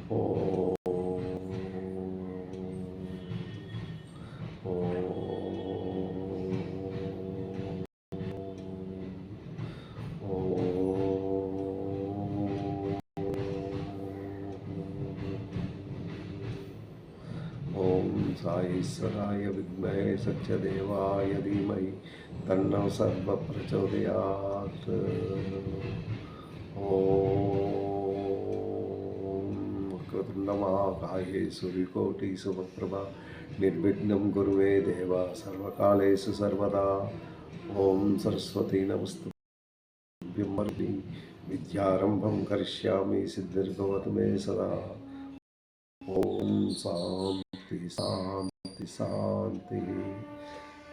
ఓం సాయేశ్వరాయ విద్మహే సత్యదేవాయ ధీమహి తన్నో సర్వ ప్రచోదయాత్. ఓం వక్రతుండమహాకాయే సూర్యకోటి సమప్రభా నిర్విఘ్నం కురుమే దేవ సర్వకాలేషు సర్వదా. ఓం సరస్వతీ నమస్తుభ్యం వరది విద్యారంభం కరిష్యామి సిద్ధిర్భవతు మే సదా. ఓం శాంతి శాంతి శాంతి.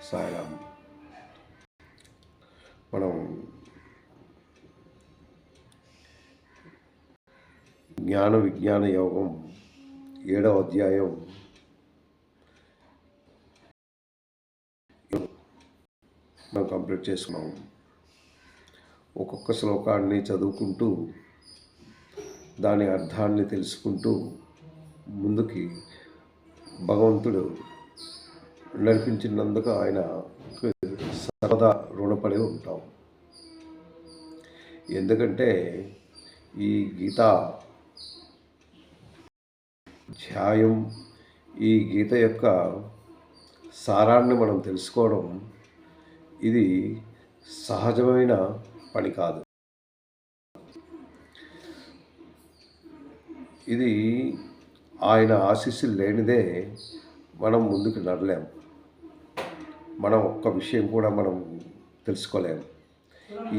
సాయిరామ్. మనం జ్ఞాన విజ్ఞాన యోగం 7వ అధ్యాయం మనం కంప్లీట్ చేసుకున్నాం. ఒక్కొక్క శ్లోకాన్ని చదువుకుంటూ దాని అర్థాన్ని తెలుసుకుంటూ ముందుకి భగవంతుడు నడిపించినందుకు ఆయనకు సర్వదా రుణపడి ఉంటాం. ఎందుకంటే ఈ గీతా అధ్యాయం, ఈ గీత యొక్క సారాన్ని మనం తెలుసుకోవడం ఇది సహజమైన పని కాదు. ఇది ఆయన ఆశీస్సులు లేనిదే మనం ముందుకు నడలేము. మనం ఒక్క విషయం కూడా మనం తెలుసుకోలేము.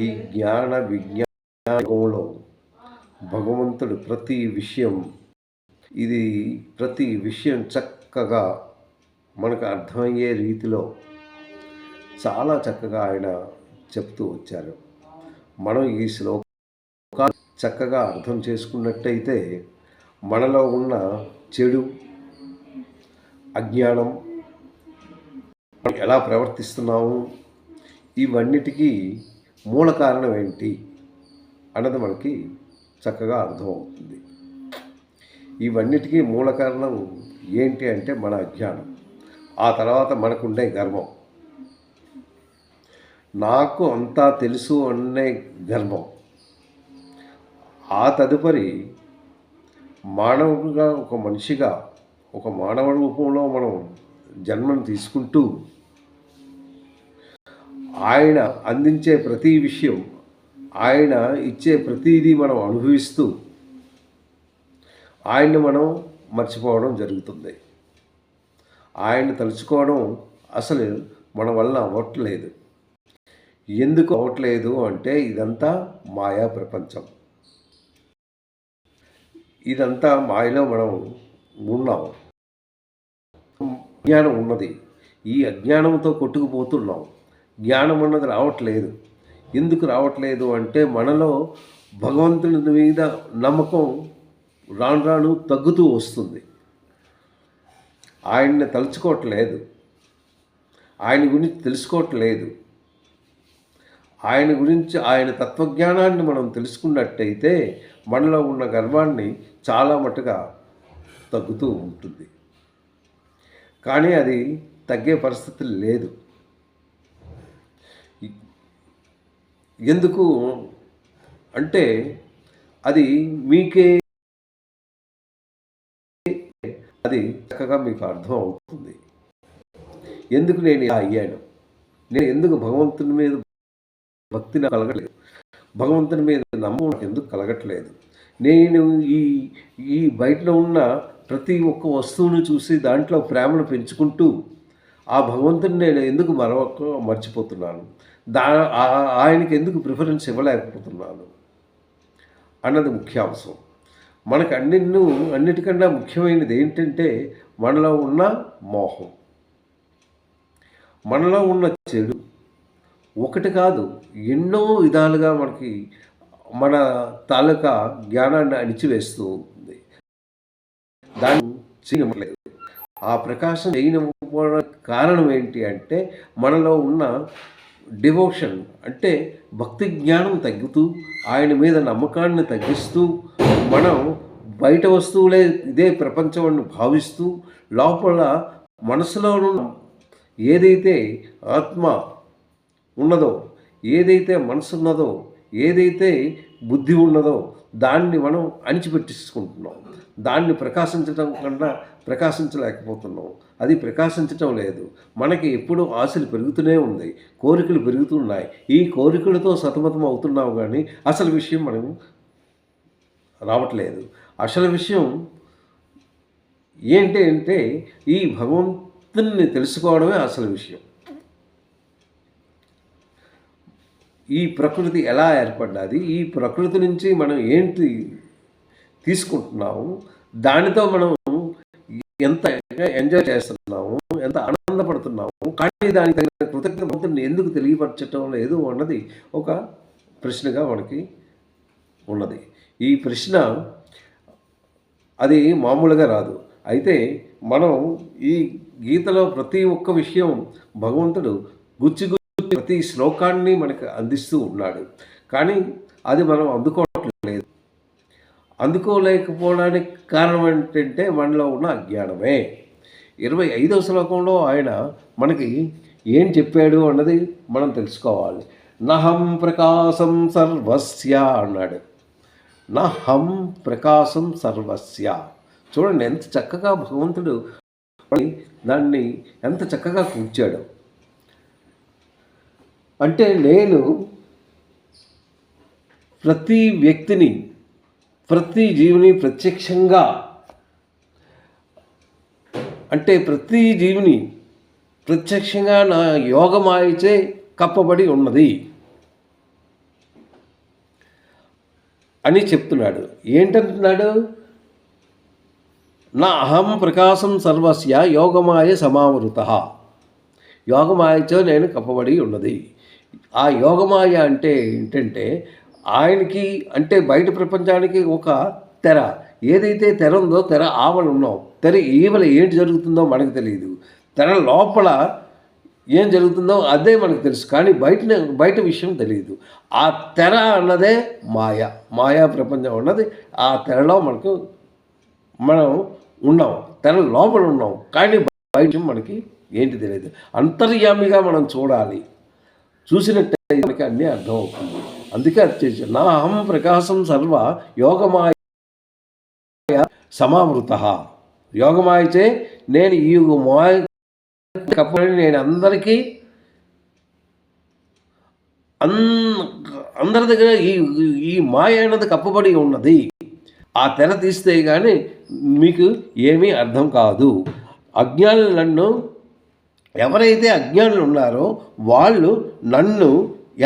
ఈ జ్ఞాన విజ్ఞానంలో భగవంతుడు ప్రతి విషయం చక్కగా మనకు అర్థమయ్యే రీతిలో చాలా చక్కగా ఆయన చెప్తూ వచ్చారు. మనం ఈ శ్లోకాన్ని చక్కగా అర్థం చేసుకున్నట్టయితే మనలో ఉన్న చెడు, అజ్ఞానం, ఎలా ప్రవర్తిస్తున్నాము, ఇవన్నిటికీ మూల కారణం ఏంటి అన్నది మనకి చక్కగా అర్థమవుతుంది. ఇవన్నిటికీ మూల కారణం ఏంటి అంటే మన అజ్ఞానం. ఆ తర్వాత మనకుండే గర్వం, నాకు అంతా తెలుసు అనే గర్వం. ఆ తదుపరి మానవుగా ఒక మనిషిగా ఒక మానవ రూపంలో మనం జన్మను తీసుకుంటూ ఆయన అందించే ప్రతి విషయం, ఆయన ఇచ్చే ప్రతిదీ మనం అనుభవిస్తూ ఆయన్ని మనం మర్చిపోవడం జరుగుతుంది. ఆయన్ని తలుచుకోవడం అసలు మన వల్ల అవ్వట్లేదు. ఎందుకు అవ్వట్లేదు అంటే ఇదంతా మాయా ప్రపంచం. ఇదంతా మాయలో మనం ఉన్నాం. అజ్ఞానం ఉన్నది. ఈ అజ్ఞానంతో కొట్టుకుపోతున్నాం. జ్ఞానం అన్నది రావట్లేదు. ఎందుకు రావట్లేదు అంటే మనలో భగవంతుని మీద నమ్మకం రాను రాను తగ్గుతూ వస్తుంది. ఆయన్ని తలుచుకోవట్లేదు, ఆయన గురించి తెలుసుకోవట్లేదు. ఆయన గురించి, ఆయన తత్వజ్ఞానాన్ని మనం తెలుసుకున్నట్టయితే మనలో ఉన్న గర్వాన్ని చాలా మట్టుగా తగ్గుతూ ఉంటుంది. కానీ అది తగ్గే పరిస్థితి లేదు. ఎందుకు అంటే అది మీకే, అది చక్కగా మీకు అర్థం అవుతుంది. ఎందుకు నేను ఇలా అయ్యాను, నేను ఎందుకు భగవంతుని మీద భక్తిని కలగట్లేదు, భగవంతుని మీద నమ్మకం ఎందుకు కలగట్లేదు, నేను ఈ బయటలో ఉన్న ప్రతి ఒక్క వస్తువును చూసి దాంట్లో ప్రేమను పెంచుకుంటూ ఆ భగవంతుని నేను ఎందుకు మర్చిపోతున్నాను, ఆయనకి ఎందుకు ప్రిఫరెన్స్ ఇవ్వలేకపోతున్నాను అన్నది ముఖ్యాంశం. మనకు అన్నిటికన్నా ముఖ్యమైనది ఏంటంటే మనలో ఉన్న మోహం, మనలో ఉన్న చెడు. ఒకటి కాదు, ఎన్నో విధాలుగా మనకి మన తాలూకా జ్ఞానాన్ని అణిచివేస్తూ ఉంటుంది. దాన్ని చేయలేదు. ఆ ప్రకాశం చేయకపోవడానికి కారణం ఏంటి అంటే మనలో ఉన్న డివోషన్, అంటే భక్తి జ్ఞానం తగ్గుతూ ఆయన మీద నమ్మకాన్ని తగ్గిస్తూ మనం బయట వస్తువులే ఇదే ప్రపంచం అని భావిస్తూ లోపల మనసులో ఏదైతే ఆత్మ ఉన్నదో, ఏదైతే మనసు ఉన్నదో, ఏదైతే బుద్ధి ఉన్నదో దాన్ని మనం అణిచిపెట్టేసుకుంటున్నాం. దాన్ని ప్రకాశించడం కన్నా ప్రకాశించలేకపోతున్నాం. అది ప్రకాశించటం లేదు. మనకి ఎప్పుడూ ఆశలు పెరుగుతూనే ఉంది, కోరికలు పెరుగుతున్నాయి. ఈ కోరికలతో సతమతం అవుతున్నాం కానీ అసలు విషయం మనం రావట్లేదు. అసలు విషయం ఏంటి అంటే ఈ భగవంతుని తెలుసుకోవడమే అసలు విషయం. ఈ ప్రకృతి ఎలా ఏర్పడ్డది, ఈ ప్రకృతి నుంచి మనం ఏంటి తీసుకుంటున్నాము, దానితో మనం ఎంత ఎంజాయ్ చేస్తున్నాము, ఎంత ఆనందపడుతున్నాము, కానీ దానికి తగిన కృతజ్ఞతని ఎందుకు తెలియపరచటం లేదు అన్నది ఒక ప్రశ్నగా మనకి ఉన్నది. ఈ ప్రశ్న అది మామూలుగా రాదు. అయితే మనం ఈ గీతలో ప్రతి ఒక్క విషయం భగవంతుడు గుచ్చి ప్రతి శ్లోకాన్ని మనకు అందిస్తూ ఉన్నాడు. కానీ అది మనం అందుకోవట్లేదు. అందుకోలేకపోవడానికి కారణం ఏంటంటే మనలో ఉన్న అజ్ఞానమే. 25వ శ్లోకంలో ఆయన మనకి ఏం చెప్పాడు అన్నది మనం తెలుసుకోవాలి. నహం ప్రకాశం సర్వస్య అన్నాడు. నహం ప్రకాశం సర్వస్య. చూడండి ఎంత చక్కగా భగవంతుడు దాన్ని ఎంత చక్కగా కూర్చాడు. అంటే నేను ప్రతి వ్యక్తిని, ప్రతి జీవిని ప్రత్యక్షంగా, అంటే ప్రతి జీవిని ప్రత్యక్షంగా నా యోగమాయచే కప్పబడి ఉన్నది అని చెప్తున్నాడు. ఏంటంటున్నాడు? నా అహం ప్రకాశం సర్వస్య యోగమాయ సమావృత. యోగమాయతో నేను కప్పబడి ఉన్నది. ఆ యోగమాయ అంటే ఏంటంటే ఆయనకి, అంటే బయట ప్రపంచానికి ఒక తెర, ఏదైతే తెర ఉందో తెర ఆవల ఉన్నాం. తెర ఈవల ఏంటి జరుగుతుందో మనకు తెలియదు. తెర లోపల ఏం జరుగుతుందో అదే మనకు తెలుసు, కానీ బయట విషయం తెలియదు. ఆ తెర అన్నదే మాయా ప్రపంచం అన్నది. ఆ తెరలో మనం ఉన్నాం, తెర లోపల ఉన్నాం, కానీ బయట మనకి ఏంటి తెలియదు. అంతర్యామిగా మనం చూడాలి. చూసినట్టయితే మనకి అన్నీ అర్థమవుతుంది. అందుకే అది చేసి నా అహం ప్రకాశం సర్వ యోగమాయ సమావృత. యోగమాయచే నేను ఈ మాయ కప్పని నేను అందరికీ అందరి దగ్గర ఈ మాయ అన్నది కప్పబడి ఉన్నది. ఆ తెర తీస్తే కానీ మీకు ఏమీ అర్థం కాదు. అజ్ఞానులు నన్ను, ఎవరైతే అజ్ఞానులు ఉన్నారో వాళ్ళు నన్ను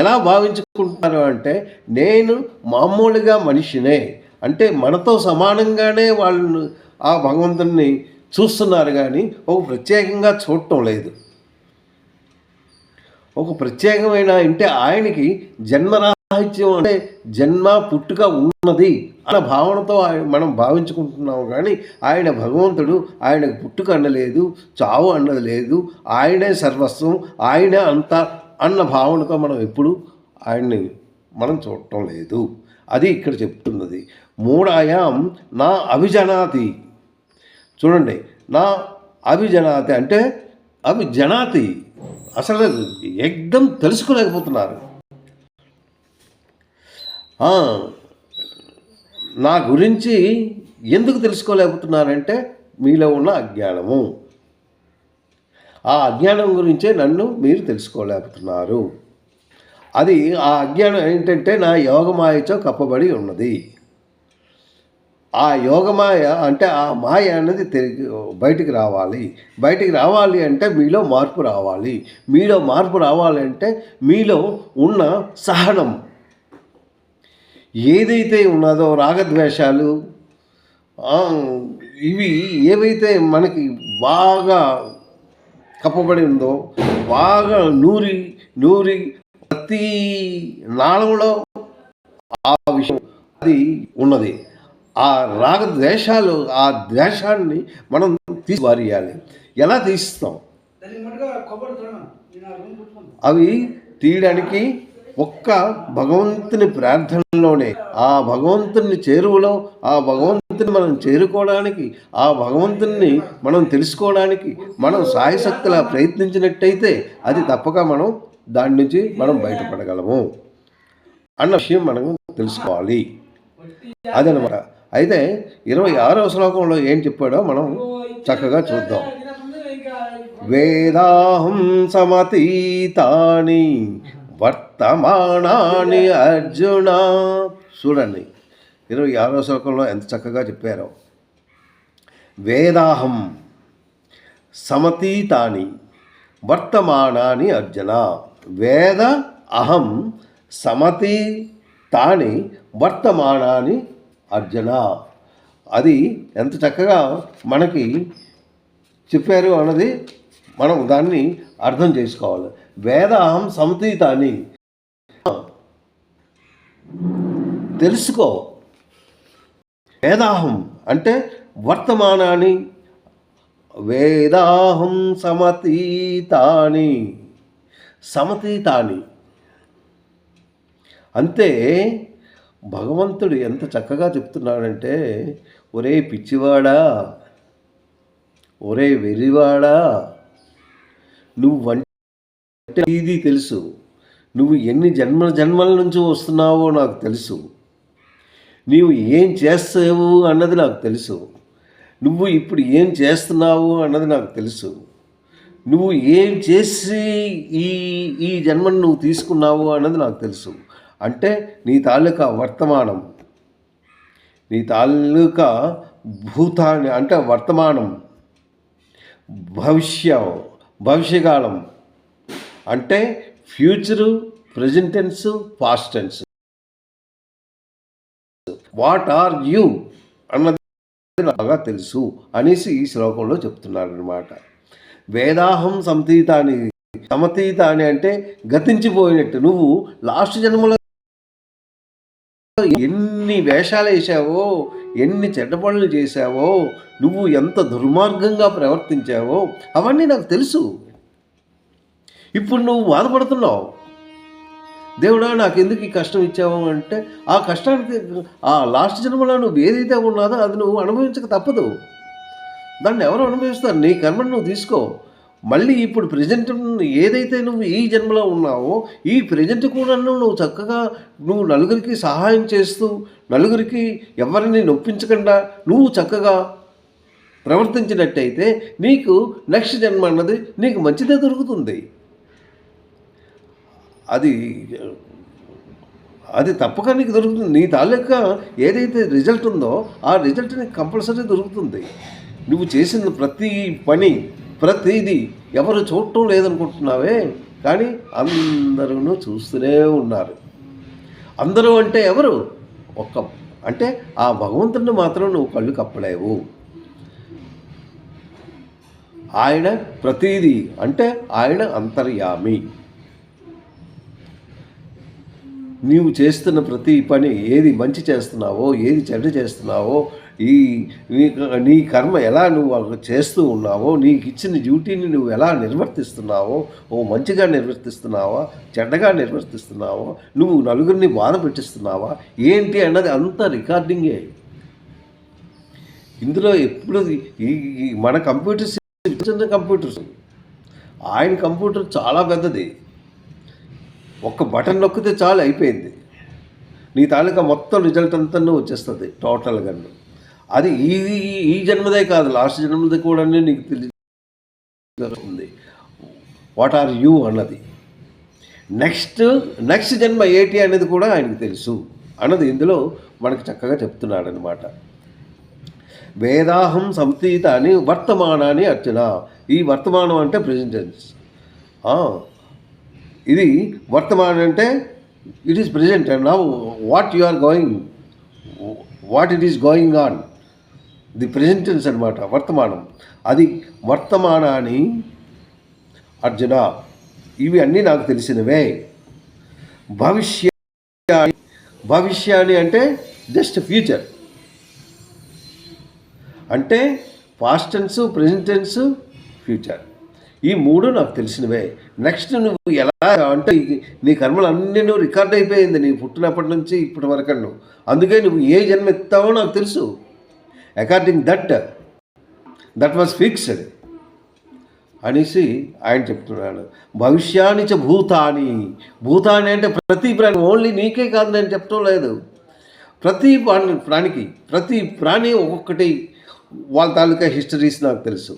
ఎలా భావించుకుంటున్నారు అంటే నేను మామూలుగా మనిషినే, అంటే మనతో సమానంగానే వాళ్ళు ఆ భగవంతుని చూస్తున్నారు, కానీ ఒక ప్రత్యేకంగా చూడటం లేదు. ఒక ప్రత్యేకమైన అంటే ఆయనకి జన్మరాహిత్యం, అంటే జన్మ పుట్టుక ఉన్నది అన్న భావనతో మనం భావించుకుంటున్నాము. కానీ ఆయన భగవంతుడు, ఆయనకు పుట్టుక అన్నలేదు, చావు అన్నది లేదు, ఆయనే సర్వస్వం, ఆయనే అంత అన్న భావనతో మనం ఎప్పుడు ఆయన్ని మనం చూడటం లేదు. అది ఇక్కడ చెప్తున్నది. మూఢాయాం నా అభిజనాతి. చూడండి, నా అభిజనాతి అంటే అభిజనాతి, అసలు ఏకదం తెలుసుకోలేకపోతున్నారు. నా గురించి ఎందుకు తెలుసుకోలేకపోతున్నారంటే మీలో ఉన్న అజ్ఞానము. ఆ అజ్ఞానం గురించే నన్ను మీరు తెలుసుకోలేకపోతున్నారు. అది ఆ అజ్ఞానం ఏంటంటే నా యోగమాయతో కప్పబడి ఉన్నది. ఆ యోగమాయ అంటే ఆ మాయ అనేది బయటికి రావాలి. బయటికి రావాలి అంటే మీలో మార్పు రావాలి. మీలో మార్పు రావాలి అంటే మీలో ఉన్న సహనం ఏదైతే ఉన్నదో, రాగద్వేషాలు ఇవి ఏవైతే మనకి బాగా కప్పబడి ఉందో, బాగా నూరి ప్రతి నాళంలో ఆ విషయం అది ఉన్నది. ఆ రాగద్వేషాలు, ఆ ద్వేషాన్ని మనం తీసిపారేయాలి. ఎలా తీస్తాం? అవి తీయడానికి ఒక్క భగవంతుని ప్రార్థనలోనే, ఆ భగవంతుని చేరువలో, ఆ భగవంతుని మనం చేరుకోవడానికి, ఆ భగవంతుని మనం తెలుసుకోవడానికి మనం సాయశక్తులా ప్రయత్నించినట్టయితే అది తప్పక మనం దాని నుంచి మనం బయటపడగలము అన్న విషయం మనం తెలుసుకోవాలి. అదనమాట. అయితే 26వ శ్లోకంలో ఏం చెప్పాడో మనం చక్కగా చూద్దాం. వేదాహం సమతీతాని వర్తమానాని అర్జున. చూడండి 26వ శ్లోకంలో ఎంత చక్కగా చెప్పారో. వేదాహం సమతీతాని వర్తమానాని అర్జున. వేద అహం సమతీతాని వర్తమానాని అర్జున. అది ఎంత చక్కగా మనకి చెప్పారు అన్నది మనం దాన్ని అర్థం చేసుకోవాలి. వేదాహం సమతీతాని తెలుసుకో. వేదాహం అంటే వర్తమానాన్ని, వేదాహం సమతీతాని, సమతీతాని అంతే. భగవంతుడు ఎంత చక్కగా చెప్తున్నాడంటే, ఒరే పిచ్చివాడా, ఒరే వెర్రివాడా, నువ్వంటే ఇది తెలుసు, నువ్వు ఎన్ని జన్మల నుంచి వస్తున్నావో నాకు తెలుసు, నీవు ఏం చేస్తావు అన్నది నాకు తెలుసు, నువ్వు ఇప్పుడు ఏం చేస్తున్నావు అన్నది నాకు తెలుసు, నువ్వు ఏం చేసి ఈ ఈ జన్మను నువ్వు తీసుకున్నావు అన్నది నాకు తెలుసు. అంటే నీ తాలూకా వర్తమానం, నీ తాలూకా భూతాన్ని అంటే వర్తమానం, భవిష్యకాలం అంటే future, present tense, past tense. What are you అన్నది బాగా తెలుసు అనేసి ఈ శ్లోకంలో చెప్తున్నారనమాట. వేదాహం సమతీతాని అంటే గతించిపోయినట్టు. నువ్వు లాస్ట్ జన్మలో ఎన్ని వేషాలు వేసావో, ఎన్ని చెడ్డ పనులు చేశావో, నువ్వు ఎంత దుర్మార్గంగా ప్రవర్తించావో అవన్నీ నాకు తెలుసు. ఇప్పుడు నువ్వు బాధపడుతున్నావు, దేవుడా నాకు ఎందుకు ఈ కష్టం ఇచ్చావు అంటే, ఆ కష్టానికి ఆ లాస్ట్ జన్మలో నువ్వు ఏదైతే ఉన్నదో అది నువ్వు అనుభవించక తప్పదు. దాన్ని ఎవరు అనుభవిస్తారు? నీ కర్మను నువ్వు తీసుకో. మళ్ళీ ఇప్పుడు ప్రజెంట్ ఏదైతే నువ్వు ఈ జన్మలో ఉన్నావో ఈ ప్రజెంట్ కూడా నువ్వు చక్కగా నువ్వు నలుగురికి సహాయం చేస్తూ, నలుగురికి ఎవరిని నొప్పించకుండా నువ్వు చక్కగా ప్రవర్తించినట్టయితే నీకు నెక్స్ట్ జన్మ అన్నది నీకు మంచిదే దొరుకుతుంది. అది తప్పక నీకు దొరుకుతుంది. నీ తాలూకా ఏదైతే రిజల్ట్ ఉందో ఆ రిజల్ట్ నీకు కంపల్సరీ దొరుకుతుంది. నువ్వు చేసిన ప్రతి పని, ప్రతిదీ ఎవరు చూడటం లేదనుకుంటున్నావే, కానీ అందరూ చూస్తూనే ఉన్నారు. అందరూ అంటే ఎవరు? అంటే ఆ భగవంతుడిని మాత్రం నువ్వు కళ్ళు కప్పలేవు. ఆయన ప్రతిదీ అంటే ఆయన అంతర్యామి. నీవు చేస్తున్న ప్రతి పని, ఏది మంచి చేస్తున్నావో ఏది చెడ్డ చేస్తున్నావో, నీ కర్మ ఎలా నువ్వు చేస్తూ ఉన్నావో, నీకు ఇచ్చిన డ్యూటీని నువ్వు ఎలా నిర్వర్తిస్తున్నావో, మంచిగా నిర్వర్తిస్తున్నావా చెడ్డగా నిర్వర్తిస్తున్నావా, నువ్వు నలుగురిని బాధ పెట్టిస్తున్నావా ఏంటి అన్నది అంతా రికార్డింగే. ఇందులో ఎప్పుడు మన కంప్యూటర్స్ కంప్యూటర్స్, ఆయన కంప్యూటర్ చాలా పెద్దది. ఒక్క బటన్ నొక్కితే చాలు, అయిపోయింది. నీ తాలూకా మొత్తం రిజల్ట్ అంతా వచ్చేస్తుంది టోటల్గా. అది ఈ జన్మదే కాదు, లాస్ట్ జన్మది కూడా నీకు తెలుస్తుంది. వాట్ ఆర్ యూ అన్నది. నెక్స్ట్ జన్మ ఏంటి అనేది కూడా ఆయనకు తెలుసు అన్నది ఇందులో మనకు చక్కగా చెప్తున్నాడు అనమాట. వేదాహం సమతీతాని వర్తమానాన్ని అర్చన. ఈ వర్తమానం అంటే ప్రెజెంట్ టెన్స్. ఇది వర్తమానం అంటే it is present and now what you are going, what it is going on, the present tense అనమాట వర్తమానం. అది వర్తమానాన్ని అర్జున. ఇవి అన్నీ నాకు తెలిసినవే. భవిష్యాన్ని అంటే జస్ట్ ఫ్యూచర్, అంటే past tense, present tense, future. ఈ మూడు నాకు తెలిసినవే. నెక్స్ట్ నువ్వు ఎలా అంటే నీ కర్మలు అన్నీ నువ్వు రికార్డ్ అయిపోయింది నీ పుట్టినప్పటి నుంచి ఇప్పటి వరకు నువ్వు. అందుకే నువ్వు ఏ జన్మ ఎత్తావో నాకు తెలుసు. అకార్డింగ్ దట్ వాజ్ ఫిక్స్డ్ అనేసి ఆయన చెప్తున్నాడు. భవిష్యాని చ భూతాని. భూతాని అంటే ప్రతి ప్రాణి, ఓన్లీ నీకే కాదు నేను చెప్పడం లేదు. ప్రతి ప్రాణికి, ప్రతి ప్రాణి ఒక్కొక్కటి వాళ్ళ తాలూకా హిస్టరీస్ నాకు తెలుసు.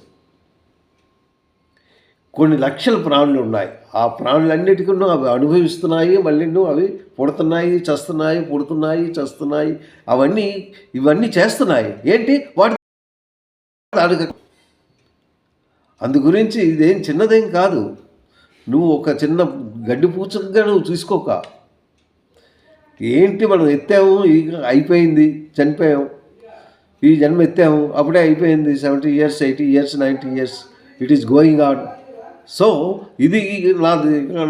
కొన్ని లక్షల ప్రాణులు ఉన్నాయి. ఆ ప్రాణులన్నిటికీ అవి అనుభవిస్తున్నాయి, మళ్ళీ అవి పుడుతున్నాయి, చస్తున్నాయి, పుడుతున్నాయి, చస్తున్నాయి. ఇవన్నీ చేస్తున్నాయి. ఏంటి వాటి అందు గురించి ఇదేం చిన్నదేం కాదు. నువ్వు ఒక చిన్న గడ్డి పూచగా నువ్వు చూసుకోక. ఏంటి మనం ఎత్తాము, అయిపోయింది, చనిపోయాం, ఈ జన్మ ఎత్తాము, అప్పుడే అయిపోయింది. 70 years, 80 years, 90 years, it is going on. So ఇది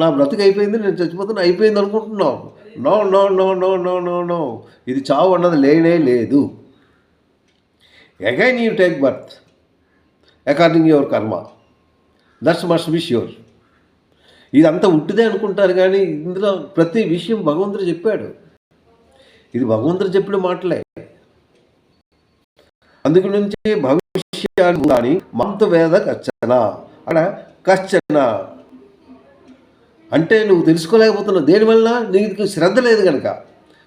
నా బ్రతుకు అయిపోయింది, నేను చచ్చిపోతున్నా, అయిపోయింది అనుకుంటున్నావు. No no no no no no no ఇది చావు అన్నది లేనే లేదు. Again you take birth according your karma. That's must be sure. ఇదంతా ఉట్టిదే అనుకుంటారు, కానీ ఇందులో ప్రతి విషయం భగవంతుడు చెప్పాడు. ఇది భగవంతుడు చెప్పిన మాటలే. అందుకు నుంచి భవిష్యాన్ని మంత వేద కచ్చన, అక్కడ కచ్చన అంటే నువ్వు తెలుసుకోలేకపోతున్నావు. దేనివల్ల? నీకు శ్రద్ధ లేదు కనుక.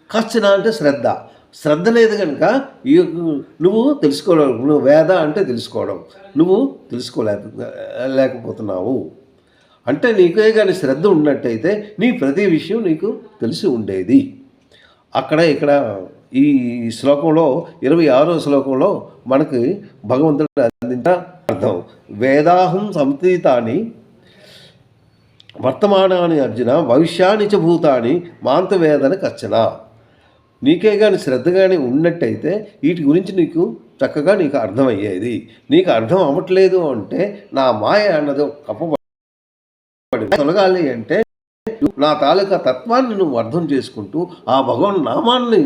కచ్చన అంటే శ్రద్ధ లేదు కనుక నువ్వు తెలుసుకోలేవు. నువ్వు వేద అంటే తెలుసుకోవడం, నువ్వు లేకపోతున్నావు. అంటే నీకే కానీ శ్రద్ధ ఉన్నట్టయితే నీ ప్రతి విషయం నీకు తెలిసి ఉండేది. ఇక్కడ ఈ శ్లోకంలో 26వ శ్లోకంలో మనకి భగవంతుడు అందించిన అర్థం. వేదాహం సంతీతాని వర్తమానాన్ని అర్జున భవిష్యాని చ భూతాని మాంతవేదన కచ్చన. నీకే కానీ శ్రద్ధ కానీ ఉన్నట్టయితే వీటి గురించి నీకు చక్కగా నీకు అర్థమయ్యేది. నీకు అర్థం అవ్వట్లేదు అంటే నా మాయ అన్నది కప్పబడి తొలగాలి అంటే నా తాలూకా తత్వాన్ని నువ్వు అర్థం చేసుకుంటూ ఆ భగవన్ నామాన్ని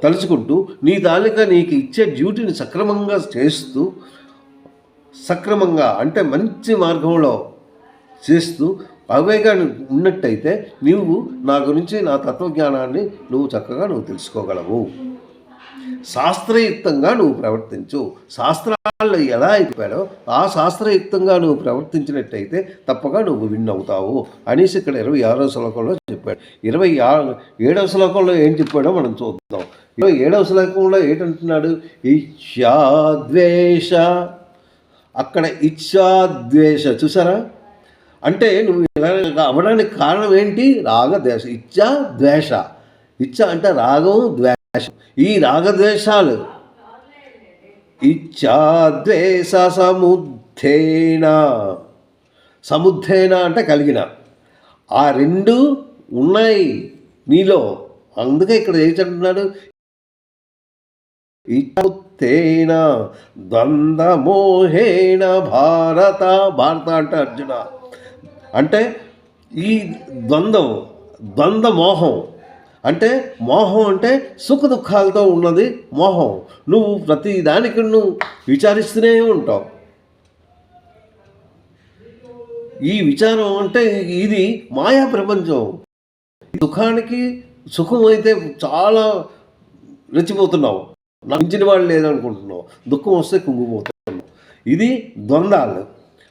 తలుచుకుంటూ నీ తాలూకా నీకు ఇచ్చే డ్యూటీని సక్రమంగా చేస్తూ, సక్రమంగా అంటే మంచి మార్గంలో చేస్తూ అవేగా ఉన్నట్టయితే నువ్వు నా గురించి నా తత్వజ్ఞానాన్ని నువ్వు చక్కగా తెలుసుకోగలవు. శాస్త్రయుక్తంగా నువ్వు ప్రవర్తించు. శాస్త్రాల్లో ఎలా అయిపోయాడో ఆ శాస్త్రయుక్తంగా నువ్వు ప్రవర్తించినట్టయితే తప్పగా నువ్వు విన్ అవుతావు అనేసి ఇక్కడ 26వ శ్లోకంలో చెప్పాడు. 27వ శ్లోకంలో ఏం చెప్పాడో మనం చూద్దాం. 27వ శ్లోకంలో ఏంటంటున్నాడు? ఇచ్ఛాద్వేష. అక్కడ ఇచ్ఛాద్వేష చూసారా? అంటే నువ్వు ఇలా అవ్వడానికి కారణం ఏంటి? రాగద్వేష. ఇచ్ఛా ద్వేష. ఇచ్ఛ అంటే రాగం, ద్వేషం. ఈ రాగద్వేషాలు ఇచ్ఛాద్వేష సముద్ధేన అంటే కలిగిన ఆ రెండు ఉన్నాయి నీలో. అందుకే ఇక్కడ ఏంటంటున్నాడు? ఇచ్ఛేన ద్వంద్వమోహేన భారత అంటే అర్జున. అంటే ఈ ద్వంద్వ మోహం అంటే మోహం అంటే సుఖ దుఃఖాలతో ఉన్నది మోహం. నువ్వు ప్రతి దానికి నువ్వు విచారిస్తూనే ఉంటావు. ఈ విచారం అంటే ఇది మాయా ప్రపంచం. సుఖానికి సుఖం అయితే చాలా రెచ్చిపోతున్నావు, నమ్మించిన వాళ్ళు లేదనుకుంటున్నావు. దుఃఖం వస్తే కుంగిపోతున్నావు. ఇది ద్వంద్వాలు.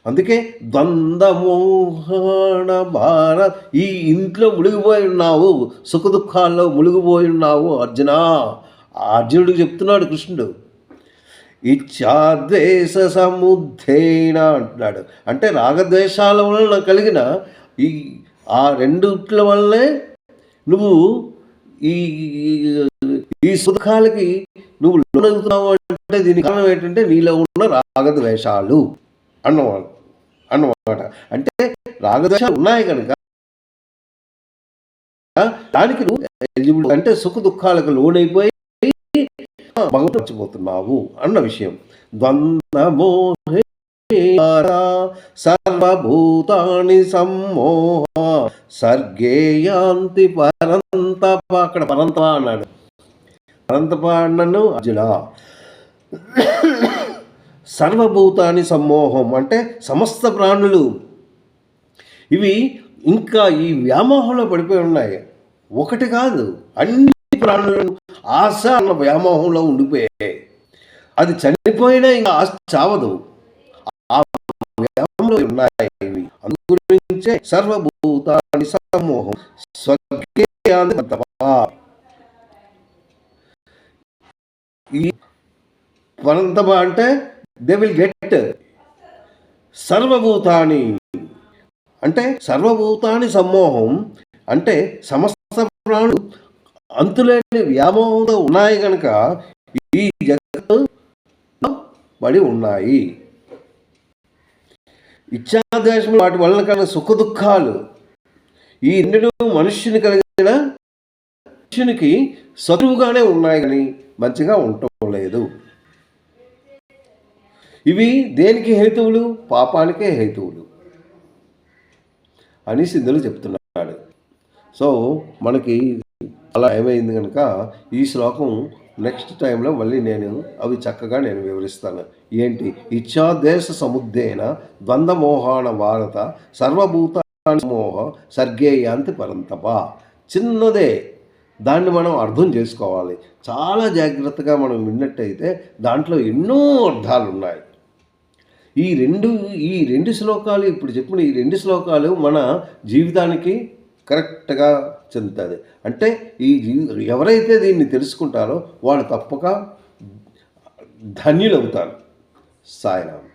అందుకే ద్వంద్వమోహన భారత్. ఈ ఇంట్లో మునిగిపోయి ఉన్నావు, సుఖ దుఃఖాల్లో మునిగిపోయి ఉన్నావు అర్జున. అర్జునుడికి చెప్తున్నాడు కృష్ణుడు. ఇచ్ఛాద్వేష సముద్ధేన అంటున్నాడు. అంటే రాగద్వేషాల వలన కలిగిన ఆ రెండిట్ల వల్లనే నువ్వు ఈ సుఖాలకి నువ్వు లోనవుతున్నావు. అంటే దీనికి కారణం ఏంటంటే నీలో ఉన్న రాగద్వేషాలు అన్నమాట. అంటే రాగద్వేషాలు ఉన్నాయి కనుక దానికి నువ్వు ఎలిజిబుల్. అంటే సుఖ దుఃఖాలకు లోనైపోయి మర్చిపోతున్నావు అన్న విషయం. ద్వంద్వమోహే సర్వభూతాని సమ్మోహ సర్గేయాంతి పరంతప. అక్కడ పరంతప అన్నాడు. పరంతప అన్నను అర్జున. సర్వభూతాని సమ్మోహం అంటే సమస్త ప్రాణులు ఇవి ఇంకా ఈ వ్యామోహంలో పడిపోయి ఉన్నాయి. ఒకటి కాదు, అన్ని ప్రాణులు ఆశ అన్న వ్యామోహంలో ఉండిపోయాయి. అది చనిపోయినా ఇంకా ఆశ చావదు. ఆ వ్యామోహంలో ఉన్నాయి ఇవి. అందు గురించే సర్వభూతాని సమ్మోహం స్వర్గేయాది పరంతపా. ఈ పరంతప అంటే దే విల్ గెట్ సర్వభూతాని అంటే సర్వభూతాని సమ్మోహం అంటే సమస్త ప్రాణులు అంతులేని వ్యామోహంలో ఉన్నాయి కనుక ఈ జగత్తు పడి ఉన్నాయి. ఇచ్ఛాద్వేషములు వాటి వలన కలిగిన సుఖ దుఃఖాలు ఈ రెండు మనుష్యునికి శత్రువుగానే ఉన్నాయి కానీ మంచిగా ఉండటం లేదు. ఇవి దేనికి హేతువులు? పాపానికే హేతువులు అని సిద్ధులు చెప్తున్నాడు. సో మనకి అలా ఏమైంది కనుక ఈ శ్లోకం నెక్స్ట్ టైంలో మళ్ళీ అవి చక్కగా వివరిస్తాను. ఏంటి? ఇచ్ఛాద్వేష సముద్రేణ ద్వంద్వమోహాన భారత సర్వభూతాని మోహ సర్గేయాంతి పరంతప. చిన్నదే, దాన్ని మనం అర్థం చేసుకోవాలి. చాలా జాగ్రత్తగా మనం విన్నట్టయితే దాంట్లో ఎన్నో అర్థాలు ఉన్నాయి. ఈ రెండు శ్లోకాలు, ఇప్పుడు చెప్పిన ఈ రెండు శ్లోకాలు మన జీవితానికి కరెక్ట్గా చెందుతుంది. అంటే ఎవరైతే దీన్ని తెలుసుకుంటారో వాళ్ళు తప్పక ధన్యులవుతారు. సాయిరామ్.